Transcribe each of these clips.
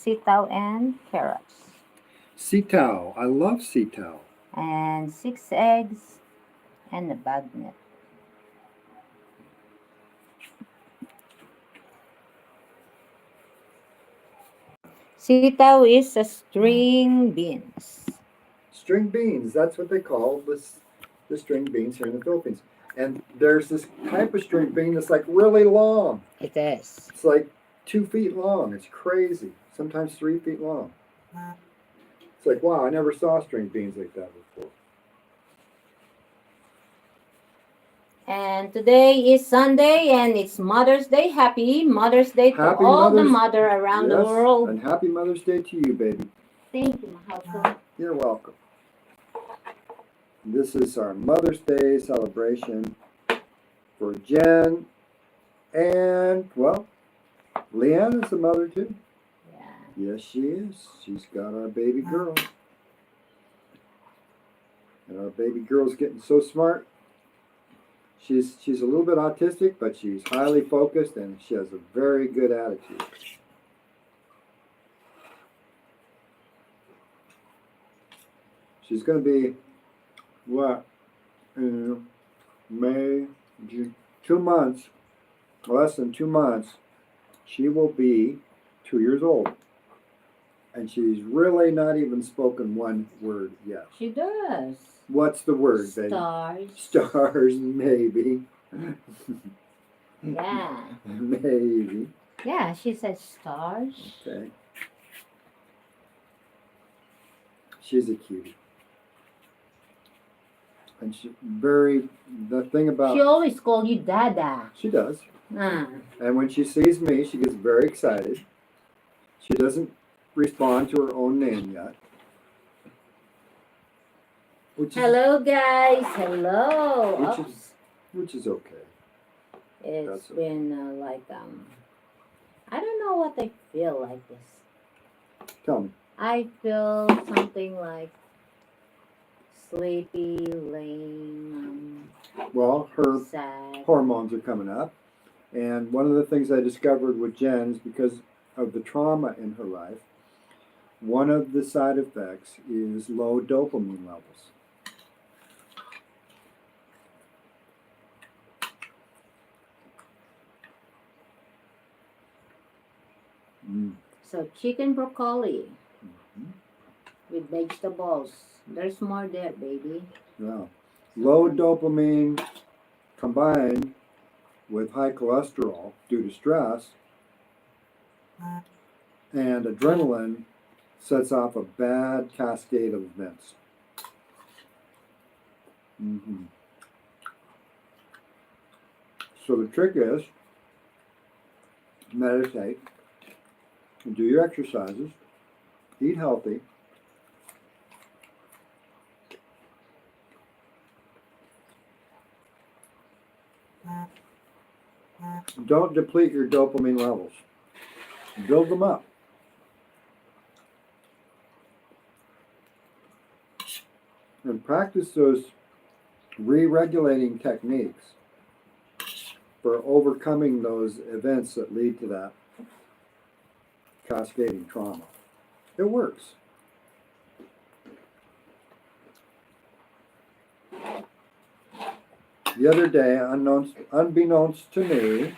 sitaw and carrots. Sitaw. I love sitaw. And 6 eggs and a bag net. Sitaw is a string beans. String beans. That's what they call the string beans here in the Philippines. And there's this type of string bean that's like really long. It is. It's like 2 feet long. It's crazy. Sometimes 3 feet long. It's like, wow, I never saw string beans like that before. And today is Sunday and it's Mother's Day. Happy Mother's Day to Happy all the Mother's mother around the Yes, world. and happy Mother's Day to you, baby. Thank you, Mahal. You're welcome. This is our Mother's Day celebration for Jen. And, well, Leanne is a mother too. Yeah. Yes, she is. She's got our baby girl. And our baby girl's getting so smart. She's a little bit autistic, but she's highly focused and she has a very good attitude. She's going to be, what, in May, June, 2 months, less than 2 months, she will be 2 years old. And she's really not even spoken one word yet. She does. What's the word, baby? Stars. Stars, maybe. Yeah. Maybe. Yeah, she said stars. Okay. She's a cutie. And the thing about... She always called you Dada. She does. Mm. And when she sees me, she gets very excited. She doesn't respond to her own name yet. Hello, guys. Hello. Which is okay. It's been I don't know what I feel like this. Tell me. I feel something like sleepy, lame, well, her sad. Hormones are coming up. And one of the things I discovered with Jen is because of the trauma in her life, one of the side effects is low dopamine levels. So chicken broccoli with vegetables. There's more there, baby. Yeah. Low dopamine combined with high cholesterol due to stress and adrenaline sets off a bad cascade of events. So the trick is meditate, do your exercises, eat healthy, don't deplete your dopamine levels. Build them up. And practice those re-regulating techniques for overcoming those events that lead to that cascading trauma. It works. The other day, unbeknownst to me,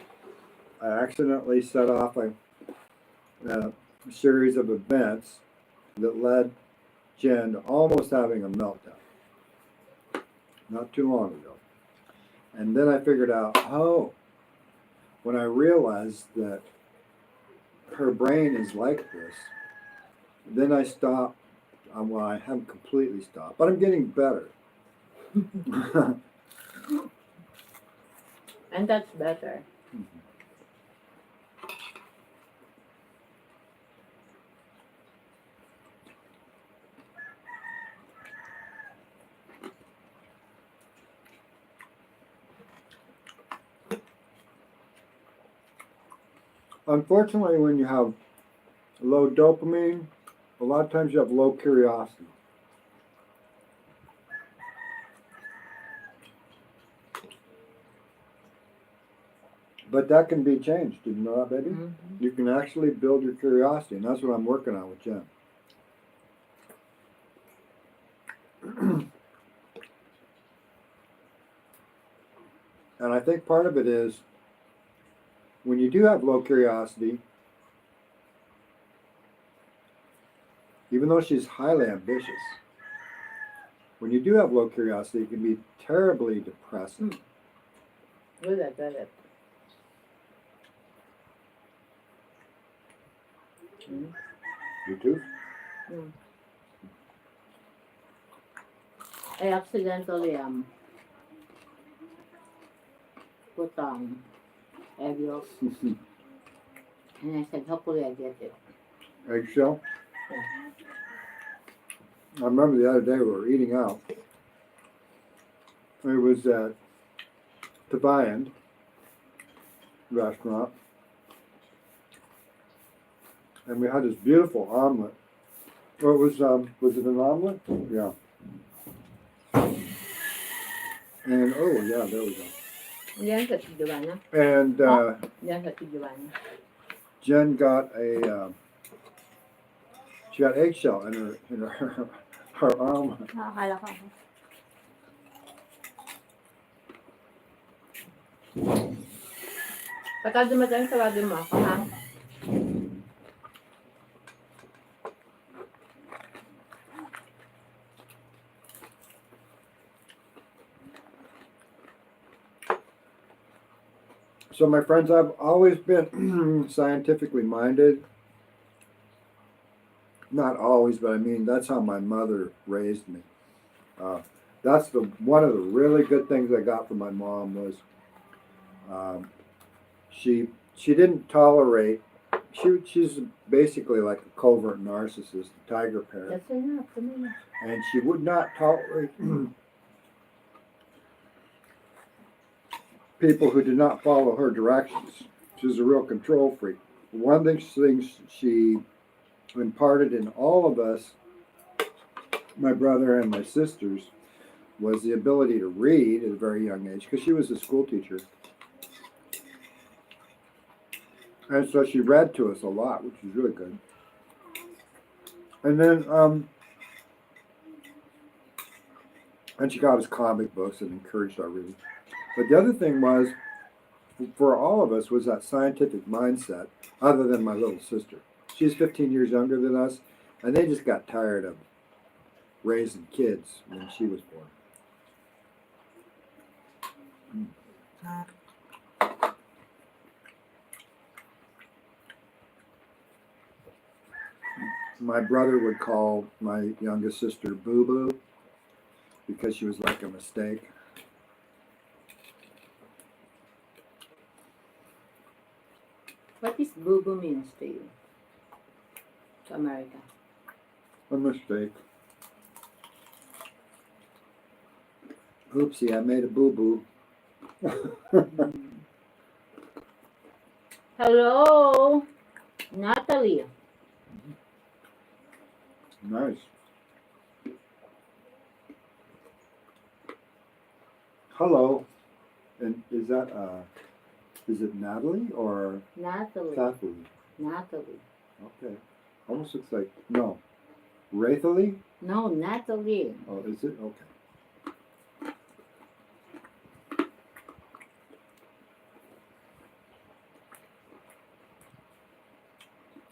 I accidentally set off a series of events that led Jen to almost having a meltdown not too long ago. And then I figured out, when I realized that her brain is like this, then I stopped. Well, I haven't completely stopped, but I'm getting better. And that's better. Unfortunately, when you have low dopamine, a lot of times you have low curiosity. But that can be changed. Did you know that, baby? Mhm. You can actually build your curiosity, and that's what I'm working on with Jen. And I think part of it is when you do have low curiosity, even though she's highly ambitious, when you do have low curiosity, it can be terribly depressing. Good at it. You too? I accidentally put egg yolk, and I said, hopefully I get it. Eggshell? Yeah. I remember the other day we were eating out. It was at the Viand restaurant. And we had this beautiful omelet. Or it was it an omelet? Yeah. And oh yeah, there we go. Yan sa Tijuana. And Yan sa Tijuana. Jen got she got eggshell in her omelet. Nakakala ko. Pagka dumating sa lagi mo ako, ha? So my friends, I've always been scientifically minded. Not always, but I mean that's how my mother raised me. That's one of the really good things I got from my mom was she didn't tolerate. She's basically like a covert narcissist, a tiger parent, That's enough for me. and she would not tolerate people who did not follow her directions. She's a real control freak. One of the things she imparted in all of us, my brother and my sisters, was the ability to read at a very young age because she was a school teacher. And so she read to us a lot, which was really good. And then, and she got us comic books and encouraged our reading. But the other thing was, for all of us, was that scientific mindset, other than my little sister. She's 15 years younger than us, and they just got tired of raising kids when she was born. My brother would call my youngest sister Boo Boo because she was like a mistake. What is boo-boo means to you? To America. A mistake. Oopsie, I made a boo-boo. Hello, Natalie. Nice. Hello. And is it Natalie or Natalie. Kathleen? Natalie. Okay. Almost looks like, no. Wraithley? No, Natalie. Oh, is it? Okay.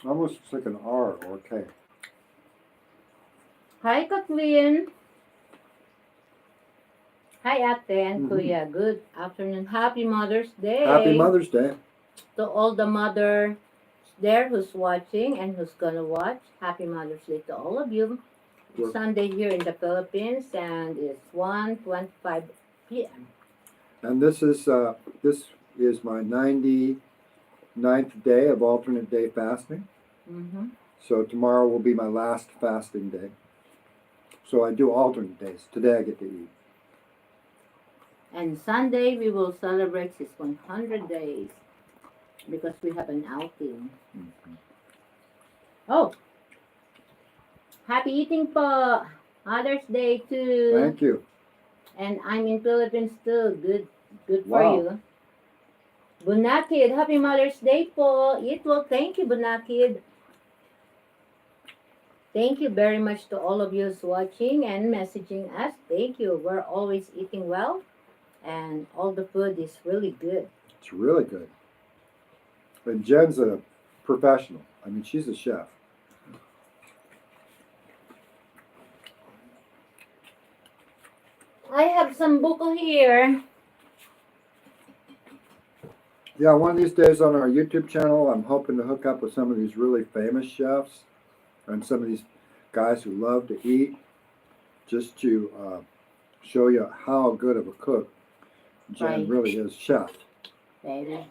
Almost looks like an R or a K. Hi, Kathleen. Hi, Ate and Kuya. Good afternoon. Happy Mother's Day. Happy Mother's Day. To all the mothers there who's watching and who's gonna watch. Happy Mother's Day to all of you. It's Sunday here in the Philippines, and it's 1:25 p.m. And this is my 99th day of alternate day fasting. Mm-hmm. So tomorrow will be my last fasting day. So I do alternate days. Today I get to eat. And Sunday we will celebrate his 100 days because we have an outing. Mm-hmm. Oh, happy eating po! Mother's Day too. Thank you. And I'm in Philippines too. Good for Wow. you. Bunakid, Happy Mother's Day po. Eat well. Thank you, Bunakid. Thank you very much to all of you who's watching and messaging us. Thank you. We're always eating well, and all the food is really good. It's really good. And Jen's a professional. I mean, she's a chef. I have some buko here. Yeah, one of these days on our YouTube channel, I'm hoping to hook up with some of these really famous chefs and some of these guys who love to eat, just to show you how good of a cook Jen Right. really is. Chef. Baby.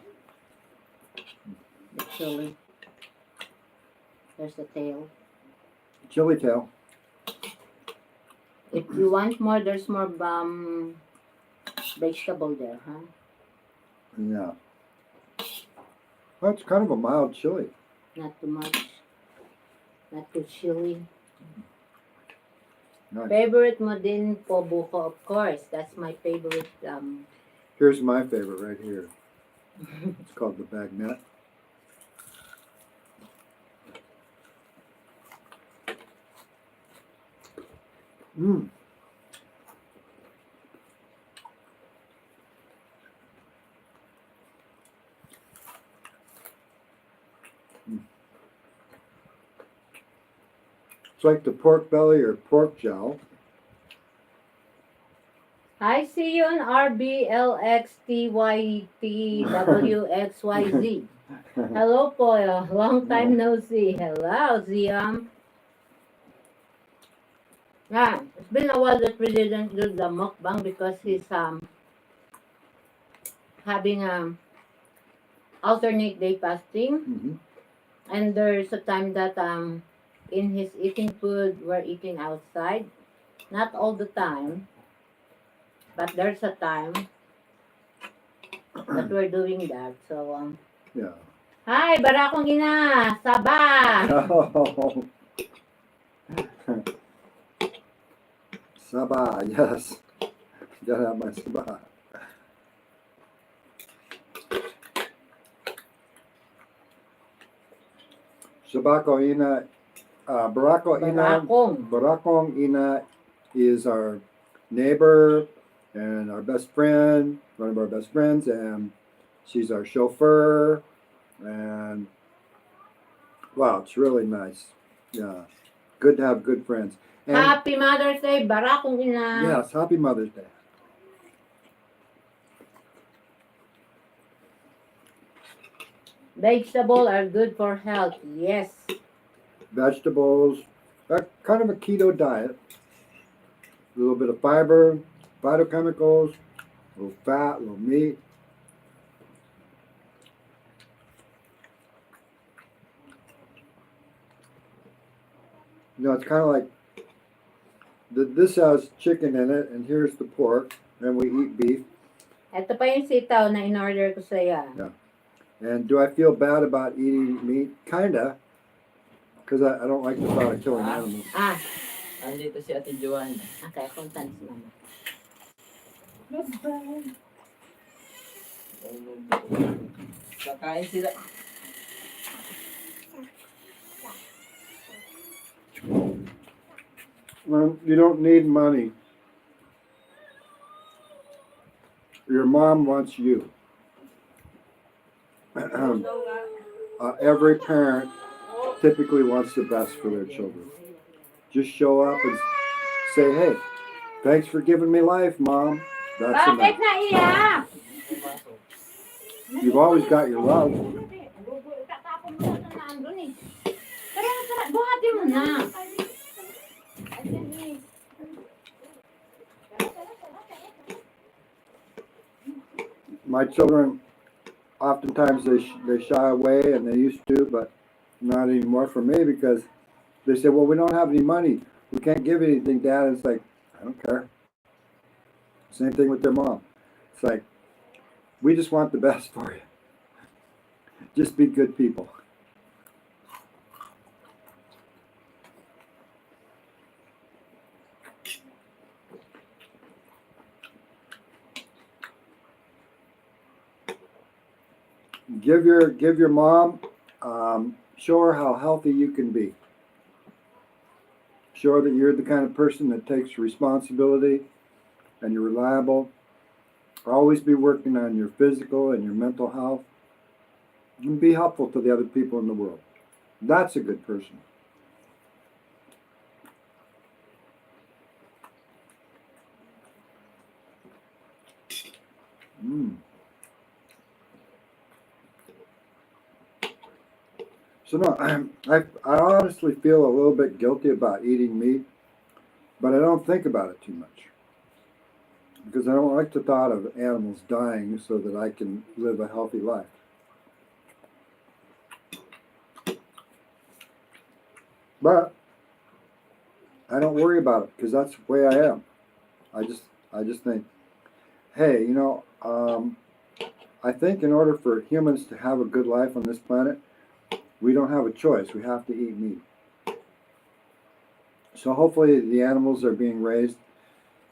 The chili. There's the tail. Chili tail. If you want more, there's more vegetable there, huh? Yeah. Well, it's kind of a mild chili. Not too much. Not too chili. Nice. Favorite mo din po buko, of course. That's my favorite. Here's my favorite right here. It's called the bagnette. Mmm. It's like the pork belly or pork jowl. I see you on RBLXTYTWXYZ. Hello po. Long time no see. Hello, Ziam. Yeah, it's been a while that we didn't do the mukbang because he's having alternate day fasting, Mm-hmm. and there's a time that in his eating food we're eating outside. Not all the time, but there's a time that we're doing that. So Yeah. hi, barakong ina, Sabah. Oh. Sabah, yes. Gotta have my sabah. Sabako ina, Barako ina, Barakong. Barakong ina is our neighbor and our best friend, one of our best friends, and she's our chauffeur. And wow, it's really nice. Yeah, good to have good friends. And Happy Mother's Day, barakong ina. yes, happy Mother's Day. Vegetables are good for health. Yes. Vegetables, kind of a keto diet. A little bit of fiber, phytochemicals, a little fat, a little meat. You know, it's kind of like this has chicken in it, and here's the pork, and we eat beef. Ito pa yung sitaw na in-order ko sa'yo. And do I feel bad about eating meat? Kinda, because I don't like the thought of killing animals. Ah, Andito si Ate Joanna. okay. Kuntan si mama. Bye-bye. Kakain sila. Well, you don't need money. Your mom wants you. Every parent typically wants the best for their children. Just show up and say, hey, thanks for giving me life, Mom. That's Bakit enough. naiyak? You've always got your love. Tatapon mo na naandun eh. Tara, buhatin mo na. My children, oftentimes they shy away, and they used to, but not anymore for me, because they say, well, we don't have any money. We can't give anything, Dad. And it's like, I don't care. Same thing with their mom. It's like, we just want the best for you. Just be good people. Give your mom, show her how healthy you can be. Show her that you're the kind of person that takes responsibility and you're reliable. Always be working on your physical and your mental health. And be helpful to the other people in the world. That's a good person. Mm. So no, I honestly feel a little bit guilty about eating meat, but I don't think about it too much because I don't like the thought of animals dying so that I can live a healthy life. But I don't worry about it because that's the way I am. I just think, hey, I think in order for humans to have a good life on this planet, we don't have a choice. We have to eat meat. So hopefully the animals are being raised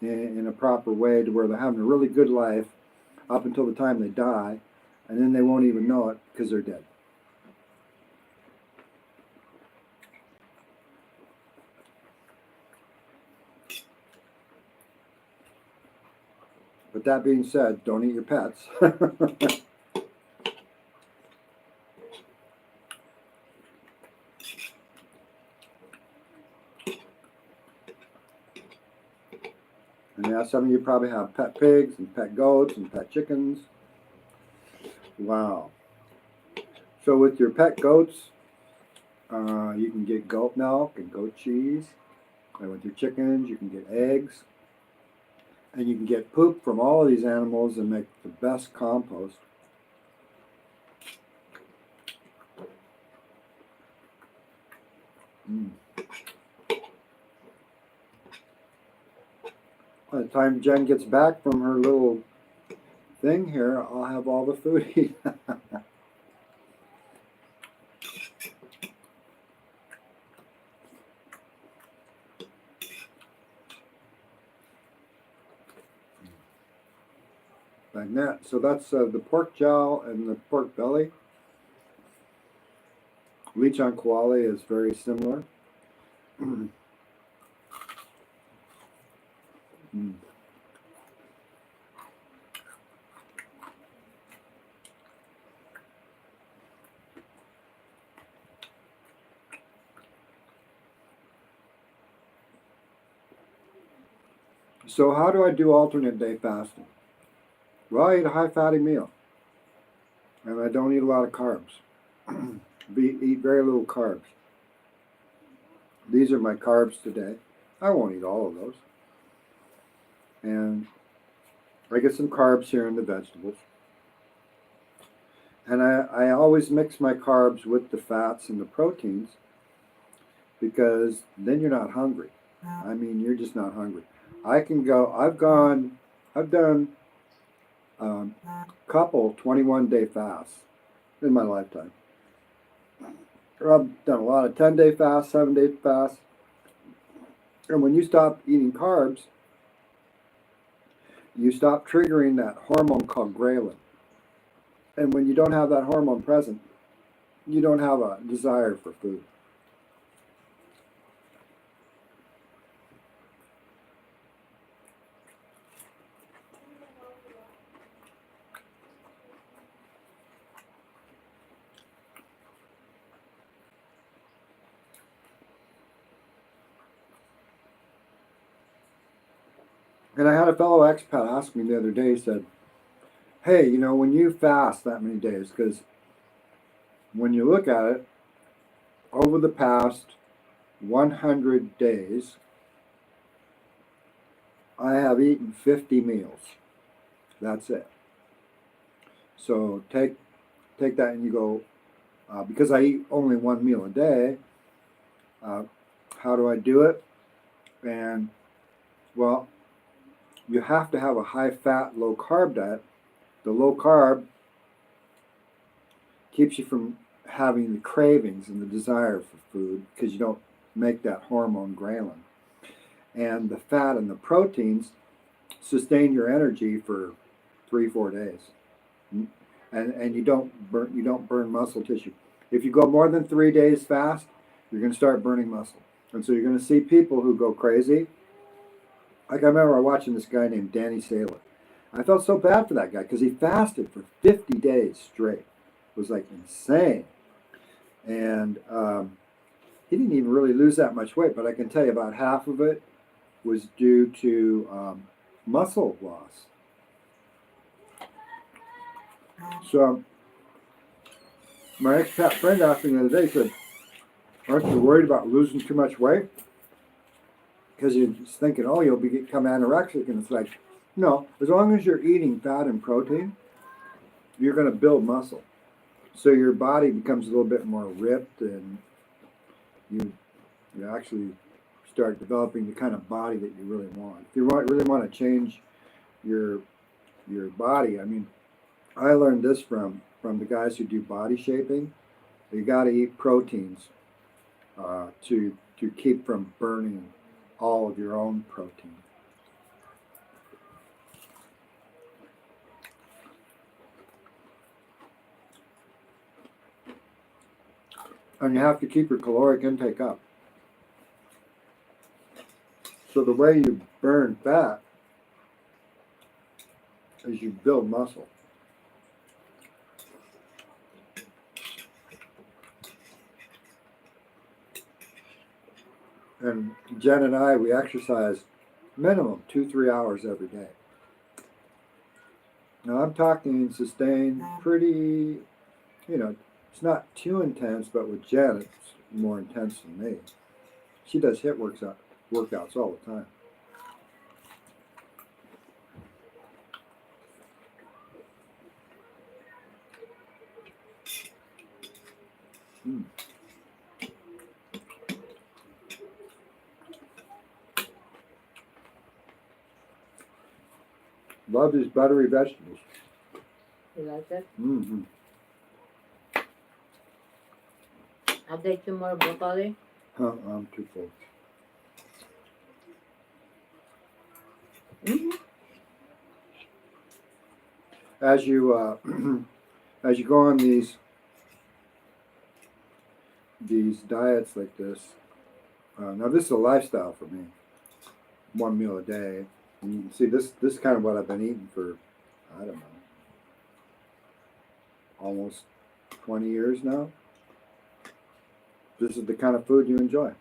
in a proper way to where they're having a really good life up until the time they die, and then they won't even know it because they're dead. But that being said, don't eat your pets. And yeah, some of you probably have pet pigs and pet goats and pet chickens. Wow. So with your pet goats, you can get goat milk and goat cheese. And with your chickens, you can get eggs. And you can get poop from all of these animals and make the best compost. Mm. By the time Jen gets back from her little thing here, I'll have all the food eaten. Like that. So that's the pork jowl and the pork belly. Leech on koala is very similar. Mm. So how do I do alternate day fasting? Well, I eat a high fatty meal. And I don't eat a lot of carbs. Eat very little carbs. These are my carbs today. I won't eat all of those. And I get some carbs here in the vegetables. And I always mix my carbs with the fats and the proteins because then you're not hungry. I mean, you're just not hungry. I've done couple 21-day fasts in my lifetime. I've done a lot of 10-day fasts, 7-day fasts. And when you stop eating carbs, you stop triggering that hormone called ghrelin. And when you don't have that hormone present, you don't have a desire for food. And I had a fellow expat ask me the other day, he said, hey, when you fast that many days, because when you look at it, over the past 100 days, I have eaten 50 meals. That's it. So take that and you go, because I eat only one meal a day, how do I do it? And, well, you have to have a high-fat, low-carb diet. The low-carb keeps you from having the cravings and the desire for food because you don't make that hormone ghrelin. And the fat and the proteins sustain your energy for 3-4 days. and you don't burn muscle tissue. If you go more than 3 days fast, you're going to start burning muscle, and so you're going to see people who go crazy. Like I remember watching this guy named Danny Saylor. I felt so bad for that guy because he fasted for 50 days straight. It was like insane, and he didn't even really lose that much weight. But I can tell you about half of it was due to muscle loss. So my expat friend asked me the other day, he said, aren't you worried about losing too much weight? Because you're just thinking, oh, you'll become anorexic. And it's like, no, as long as you're eating fat and protein, you're going to build muscle. So your body becomes a little bit more ripped, and you actually start developing the kind of body that you really want. If you really want to change your body, I mean, I learned this from the guys who do body shaping. You got to eat proteins to keep from burning all of your own protein. And you have to keep your caloric intake up. So the way you burn fat is you build muscle. And Jen and I, we exercise minimum 2-3 hours every day. Now I'm talking sustained, pretty, it's not too intense, but with Jen, it's more intense than me. She does HIIT workouts all the time. Love these buttery vegetables. You like it? Mm-hmm. I'll take you more broccoli. I'm too full. Mm-hmm. As you as you go on these diets like this, now this is a lifestyle for me. 1 meal a day. And you can see this is kind of what I've been eating for, I don't know, almost 20 years now. This is the kind of food you enjoy.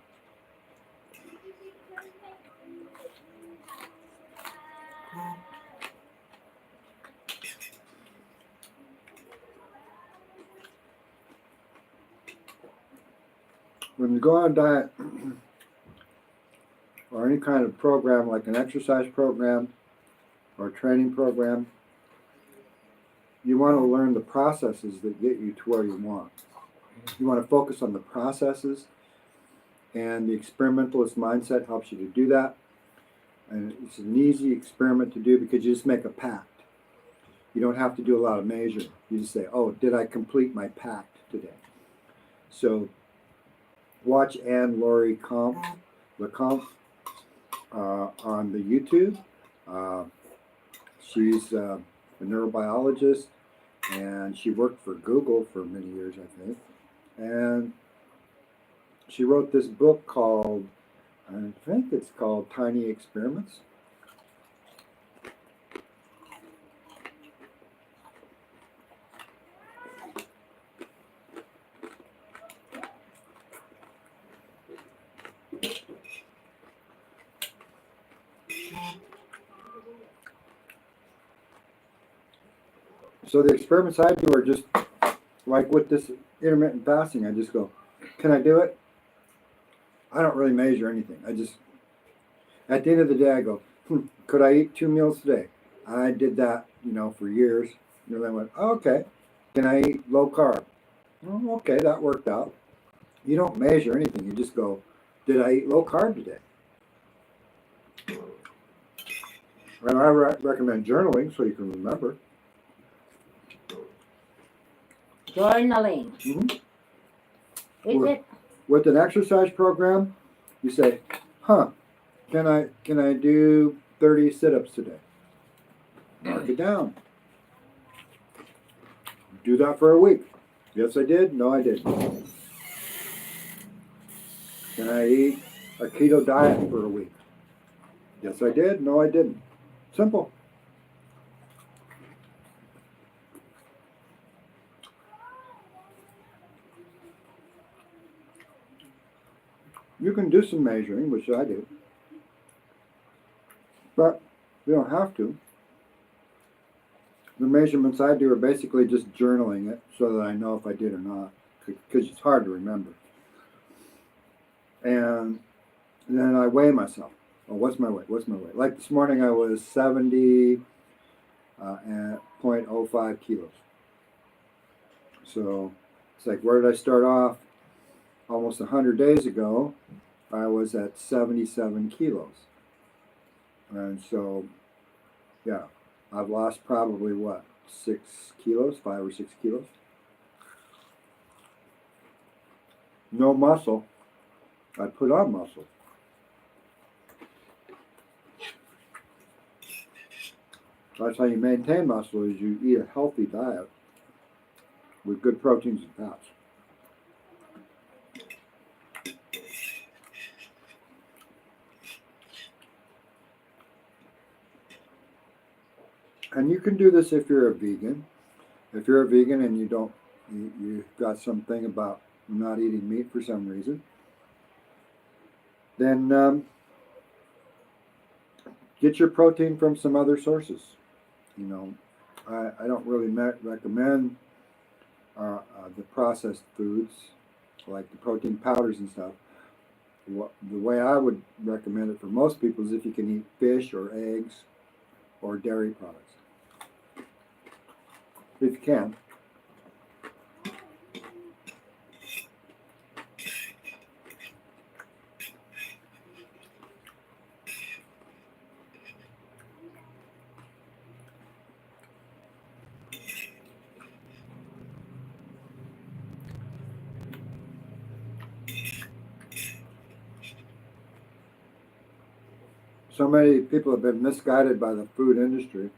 When you go on a diet or any kind of program like an exercise program or a training program, you want to learn the processes that get you to where you want. You want to focus on the processes, and the experimentalist mindset helps you to do that. And it's an easy experiment to do because you just make a pact. You don't have to do a lot of measuring. You just say, oh, did I complete my pact today? So watch Anne-Laurie LeCompte on the YouTube. She's a neurobiologist, and she worked for Google for many years, I think. And she wrote this book called, I think it's called Tiny Experiments. So the experiments I do are just like with this intermittent fasting. I just go, can I do it? I don't really measure anything. I just, at the end of the day, I go, could I eat 2 meals today? I did that, for years. And then I went, oh, okay. Can I eat low carb? Oh, okay, that worked out. You don't measure anything. You just go, did I eat low carb today? And I recommend journaling so you can remember. Journaling. Mm-hmm. Is it? With an exercise program, you say, can I do 30 sit-ups today? Mark it down. do that for a week. Yes, I did. No, I didn't. Can I eat a keto diet for a week? Yes, I did. No, I didn't. Simple. You can do some measuring, which I do, but you don't have to. The measurements I do are basically just journaling it so that I know if I did or not, because it's hard to remember. And then I weigh myself. Oh, what's my weight? What's my weight? Like this morning, I was 70 at 0.05 kilos. So it's like, where did I start off? Almost 100 days ago, I was at 77 kilos. And so, yeah, I've lost probably what, 6 kilos, 5 or 6 kilos. No muscle. I put on muscle. That's how you maintain muscle, is you eat a healthy diet with good proteins and fats. And you can do this if you're a vegan. If you're a vegan and you've got something about not eating meat for some reason, then get your protein from some other sources. You know, I don't really recommend the processed foods like the protein powders and stuff. The way I would recommend it for most people is if you can eat fish or eggs or dairy products. If you can. So many people have been misguided by the food industry.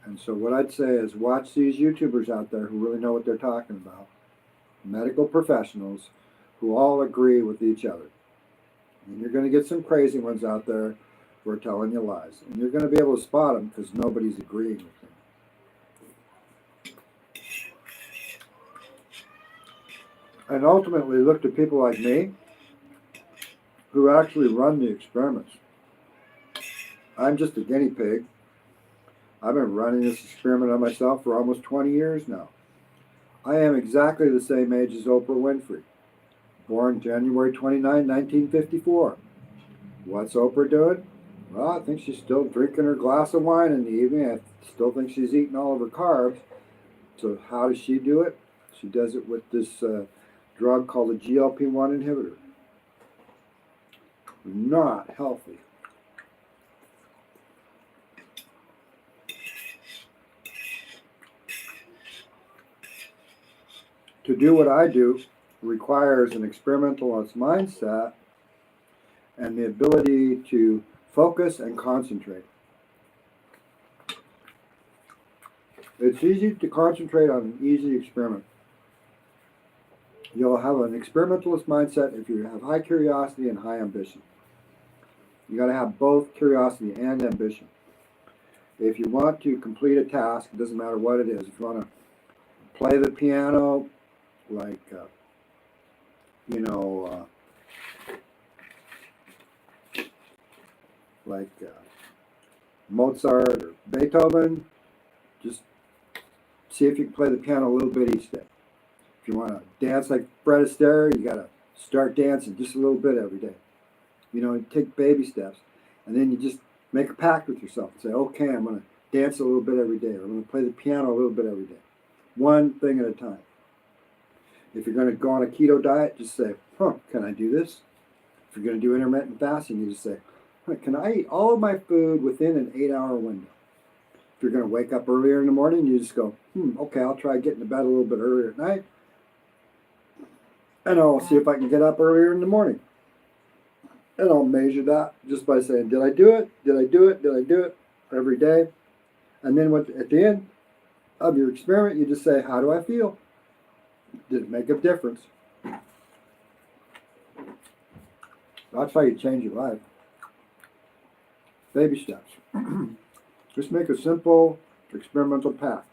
And so what I'd say is watch these YouTubers out there who really know what they're talking about. Medical professionals who all agree with each other. And you're going to get some crazy ones out there who are telling you lies. And you're going to be able to spot them because nobody's agreeing with them. And ultimately look to people like me who actually run the experiments. I'm just a guinea pig. I've been running this experiment on myself for almost 20 years now. I am exactly the same age as Oprah Winfrey, born January 29, 1954. What's Oprah doing? Well, I think she's still drinking her glass of wine in the evening. I still think she's eating all of her carbs. So how does she do it? She does it with this drug called a GLP-1 inhibitor. Not healthy. To do what I do requires an experimentalist mindset and the ability to focus and concentrate. It's easy to concentrate on an easy experiment. You'll have an experimentalist mindset if you have high curiosity and high ambition. You got to have both curiosity and ambition. If you want to complete a task, it doesn't matter what it is. If you want to play the piano, like, Mozart or Beethoven, just see if you can play the piano a little bit each day. If you want to dance like Fred Astaire, you got to start dancing just a little bit every day. Take baby steps. And then you just make a pact with yourself and say, okay, I'm going to dance a little bit every day, or I'm going to play the piano a little bit every day. One thing at a time. If you're going to go on a keto diet, just say, can I do this? If you're going to do intermittent fasting, you just say, can I eat all of my food within an 8-hour window? If you're going to wake up earlier in the morning, you just go, okay, I'll try getting to bed a little bit earlier at night. And I'll see if I can get up earlier in the morning. And I'll measure that just by saying, did I do it? Did I do it? Did I do it? Every day. And then at the end, of your experiment, you just say, how do I feel? Did it make a difference? That's how you change your life. Baby steps. Just make a simple experimental pact.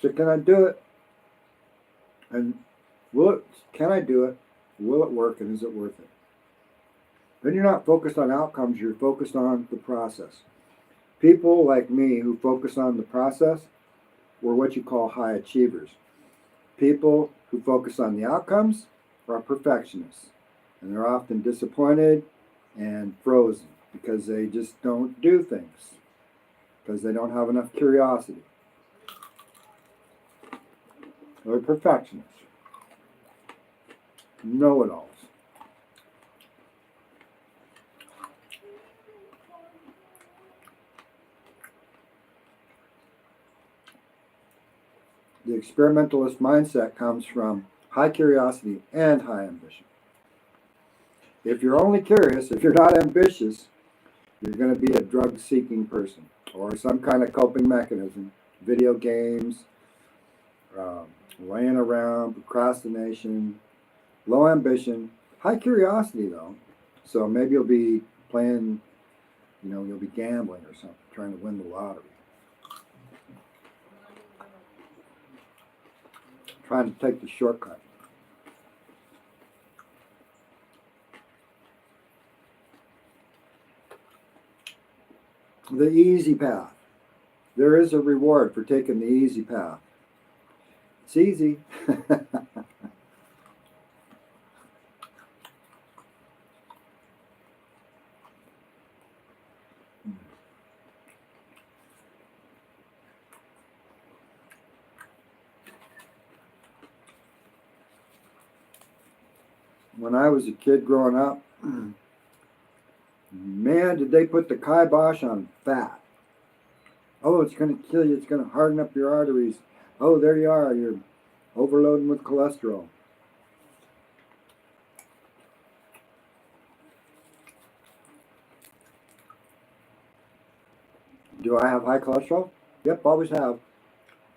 So can I do it? And can I do it? Will it work? And is it worth it? Then you're not focused on outcomes, you're focused on the process. People like me who focus on the process were what you call high achievers. People who focus on the outcomes are perfectionists. And they're often disappointed and frozen because they just don't do things, because they don't have enough curiosity. They're perfectionists. Know-it-alls. The experimentalist mindset comes from high curiosity and high ambition. If you're only curious, if you're not ambitious, you're going to be a drug-seeking person or some kind of coping mechanism. Video games, laying around, procrastination, low ambition, high curiosity though. So maybe you'll be playing, you'll be gambling or something, trying to win the lottery. Trying to take the shortcut. The easy path. There is a reward for taking the easy path. It's easy. When I was a kid growing up, man, did they put the kibosh on fat. Oh, it's going to kill you. It's going to harden up your arteries. Oh, there you are. You're overloading with cholesterol. Do I have high cholesterol? Yep, always have.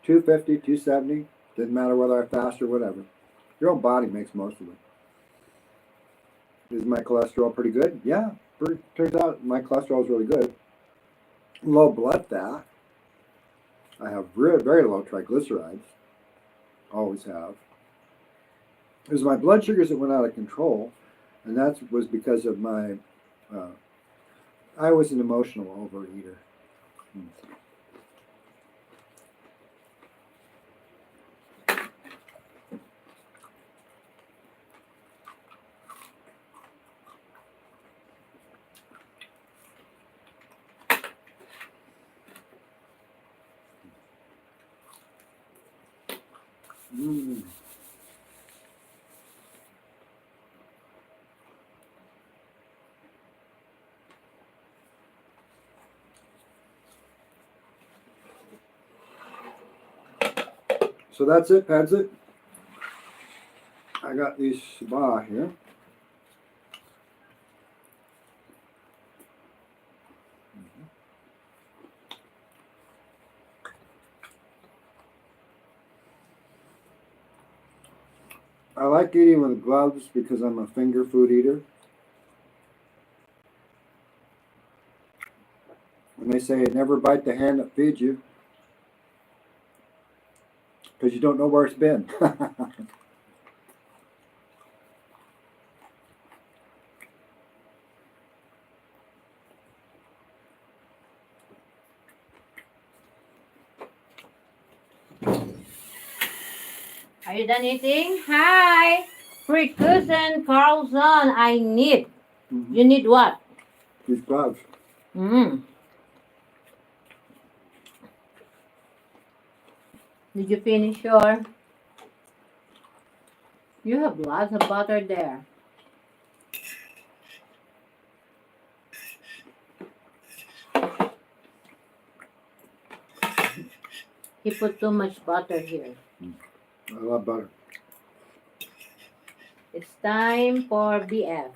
250, 270. Didn't matter whether I fast or whatever. Your own body makes most of it. Is my cholesterol pretty good? Yeah. Turns out my cholesterol is really good. Low blood fat. I have very low triglycerides. Always have. It was my blood sugars that went out of control, and that was because of my. I was an emotional overeater. Mm. So that's it, that's it. I got these spa here. I like eating with gloves because I'm a finger food eater. And they say never bite the hand that feeds you because you don't know where it's been. Are you done eating? Hi! Freekusen Carlson, I need. Mm-hmm. You need what? These gloves. Did you finish your? You have lots of butter there. He put too much butter here. I love butter. It's time for BF.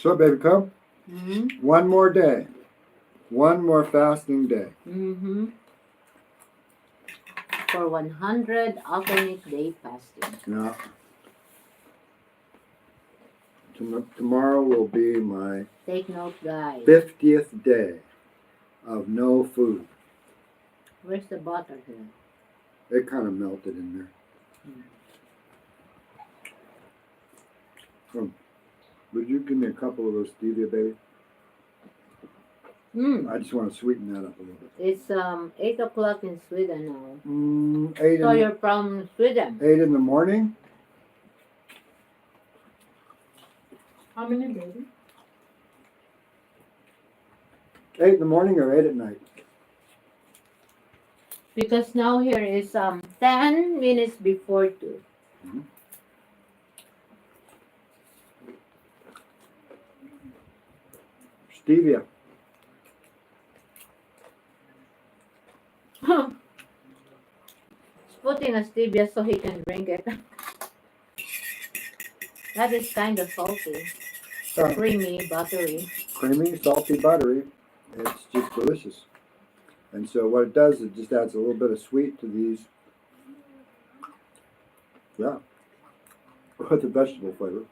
So, baby, come. Mm-hmm. One more day. One more fasting day. Mm-hmm. For 100 alternate day fasting. Yeah. Tomorrow will be my Take note, guys. 50th day of no food. Where's the butter here? It kind of melted in there. Would you give me a couple of those stevia, baby? I just want to sweeten that up a little bit. It's 8 o'clock in Sweden now. So 8 you're from Sweden. in the morning? How many, baby? 8 in the morning or 8 at night? Because now here is 10 minutes before 2. Mhm. Stevia. He's putting a stevia so he can drink it. That is kind of salty. Creamy, buttery. Creamy, salty, buttery. It's just delicious. And so what it does, it just adds a little bit of sweet to these. Yeah. With the vegetable flavor.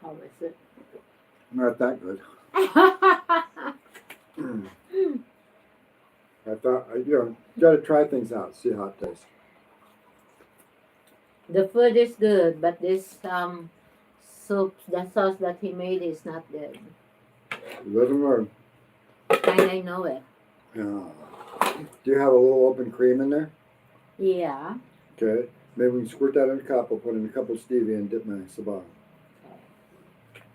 How is it? Not that good. I thought, you gotta try things out, see how it tastes. The food is good, but this soup, the sauce that he made is not good. Live and learn. And I know it. Yeah. Do you have a little open cream in there? Yeah. Okay. Maybe we can squirt that in a cup. I'll put in a couple of stevia and dip my saban.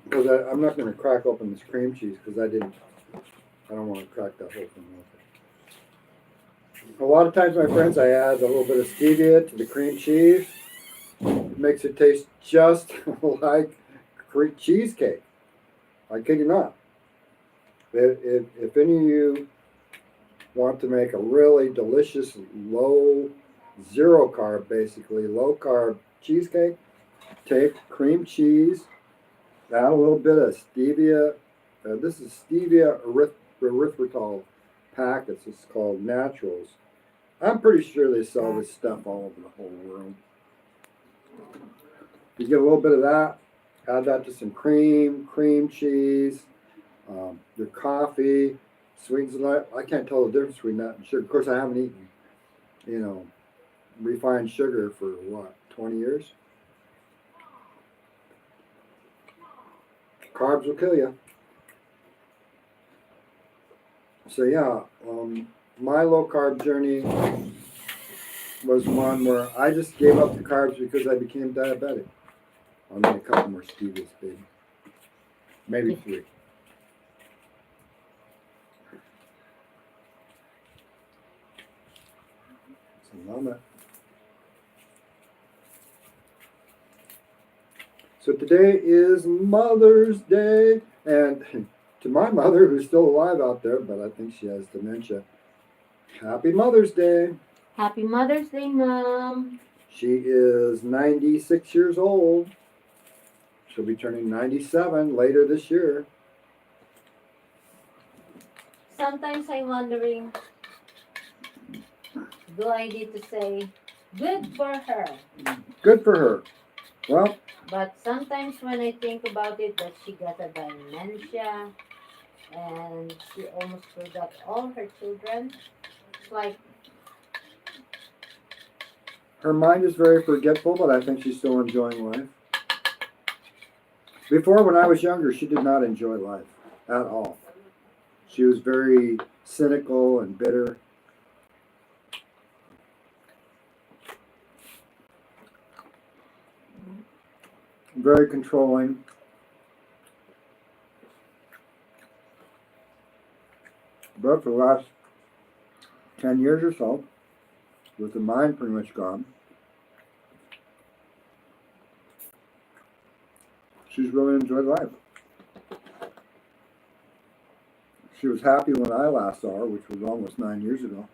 Because I'm not going to crack open this cream cheese because I don't want to crack that whole thing open. A lot of times, my friends, I add a little bit of stevia to the cream cheese. It makes it taste just like cheesecake. I kid you not. If any of you want to make a really delicious zero carb, basically low carb cheesecake, take cream cheese, add a little bit of stevia. This is stevia erythritol packets. It's called Naturals. I'm pretty sure they sell this stuff all over the whole world. You get a little bit of that, add that to some cream cheese, your coffee, sweetens it up. I can't tell the difference between that and sugar. Of course, I haven't eaten, refined sugar for what, 20 years? Carbs will kill you. So yeah, my low carb journey was one where I just gave up the carbs because I became diabetic. I'll need a couple more stevias, baby. Maybe 3. So today is Mother's Day, and to my mother, who's still alive out there, but I think she has dementia, Happy Mother's Day. Happy Mother's Day, Mom. She is 96 years old. She'll be turning 97 later this year. Sometimes I'm wondering, do I need to say, good for her? Good for her. Well, but sometimes when I think about it, that she got a dementia and she almost forgot all her children. It's like her mind is very forgetful, but I think she's still enjoying life. Before, when I was younger, she did not enjoy life at all. She was very cynical and bitter. Very controlling. But for the last 10 years or so, with the mind pretty much gone, she's really enjoyed life. She was happy when I last saw her, which was almost 9 years ago.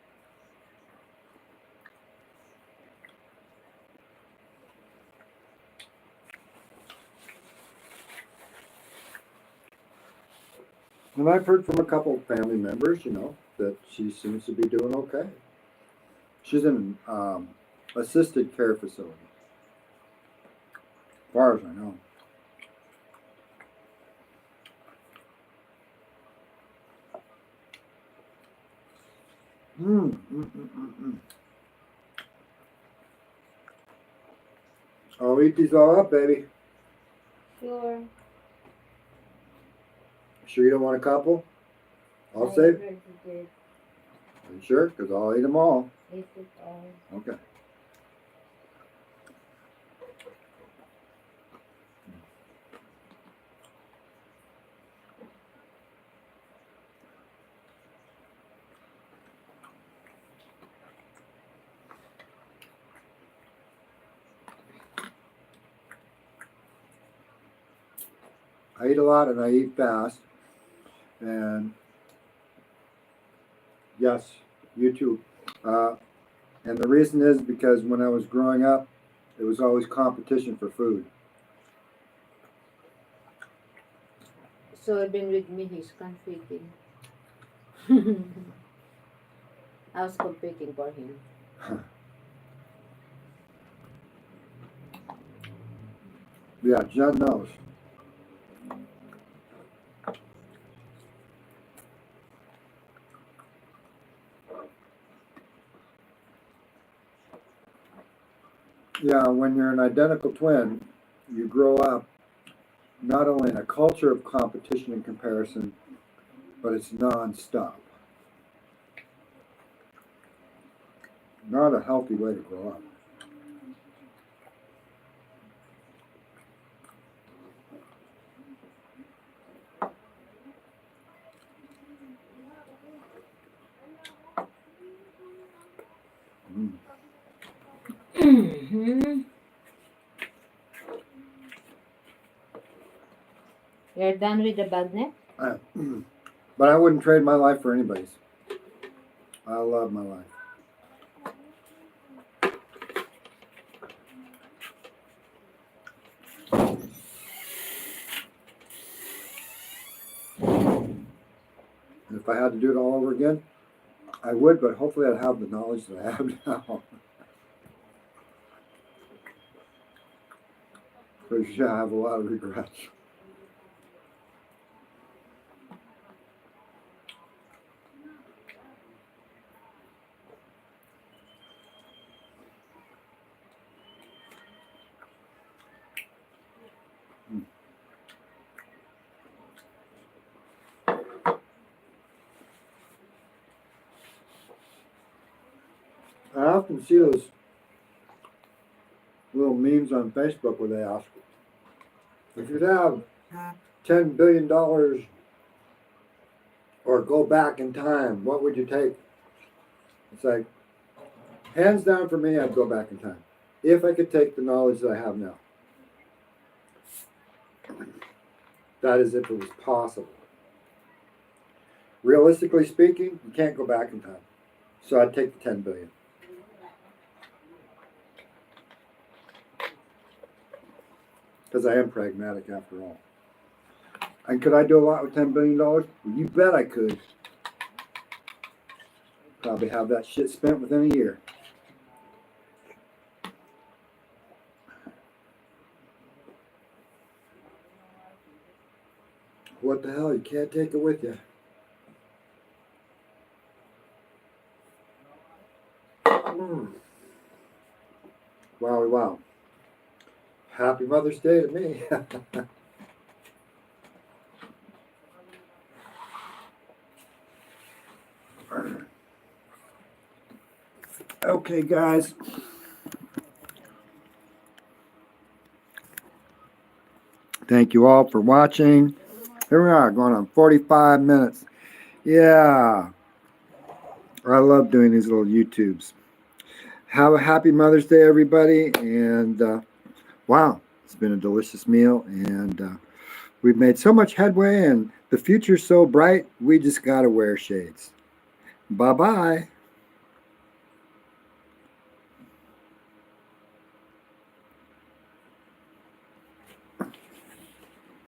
And I've heard from a couple of family members, that she seems to be doing okay. She's in an assisted care facility, as far as I know. I'll eat these all up, baby. Sure. Sure you don't want a couple? I'll save. Are you sure? Because I'll eat them all. Eat it all. Okay. I eat a lot and I eat fast. And yes, you too. And the reason is because when I was growing up, it was always competition for food. So even with me, he's competing. I was competing for him. Yeah, Jen knows. Yeah, when you're an identical twin, you grow up not only in a culture of competition and comparison, but it's non-stop. Not a healthy way to grow up. Mm-hmm. You're done with the bagnet? But I wouldn't trade my life for anybody's. I love my life. And if I had to do it all over again, I would, but hopefully I'd have the knowledge that I have now. Because yeah, I have a lot of regrets. I often see those little memes on Facebook where they ask, if you'd have $10 billion or go back in time, what would you take? It's like, hands down for me, I'd go back in time. If I could take the knowledge that I have now. That is if it was possible. Realistically speaking, you can't go back in time. So I'd take the 10 billion. Because I am pragmatic after all. And could I do a lot with $10 billion? Well, you bet I could. Probably have that shit spent within a year. What the hell? You can't take it with you. Wowie wow. Happy Mother's Day to me. Okay, guys. Thank you all for watching. Here we are, going on 45 minutes. Yeah. I love doing these little YouTubes. Have a happy Mother's Day, everybody. And wow, it's been a delicious meal. And we We've made so much headway and the future's so bright, we just gotta wear shades. Bye-bye.